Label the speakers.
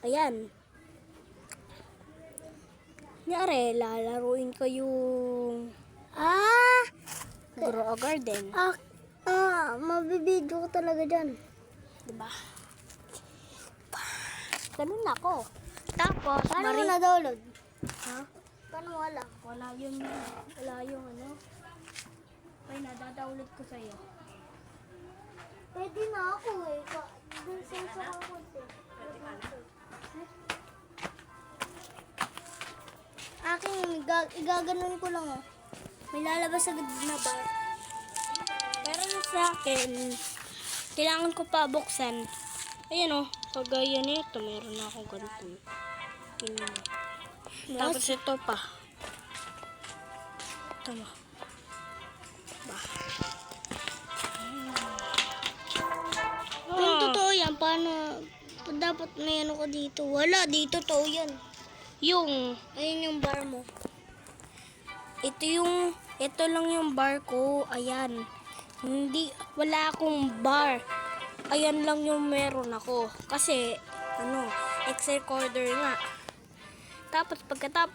Speaker 1: Ayan. Nyari, lalaruin ko yung Grow a Garden.
Speaker 2: Mabibidyo ko talaga dyan.
Speaker 1: Diba? Ganun na ako. Tapos,
Speaker 2: Paano mo na-download?
Speaker 1: Ha?
Speaker 2: Paano mo wala?
Speaker 1: Wala yung ano. May nadadownload ko sa'yo.
Speaker 2: Pwede na ako eh. Dun sa account eh. Aking igaganon ko lang oh. May lalabas agad na bar.
Speaker 1: Pero sa akin, kailangan ko pa buksan. Ayan o, kagaya nito, meron na akong ganito. Tingnan mo. Tapos ito pa. Ito mo.
Speaker 2: Kung totoo yan, paano? Dapat may ano ka dito. Wala, dito totoo yan. Ayun yung bar mo.
Speaker 1: Ito lang yung bar ko. Ayan. Wala akong bar. Ayan lang yung meron ako. Kasi, X recorder nga. Tapos pagkatapos,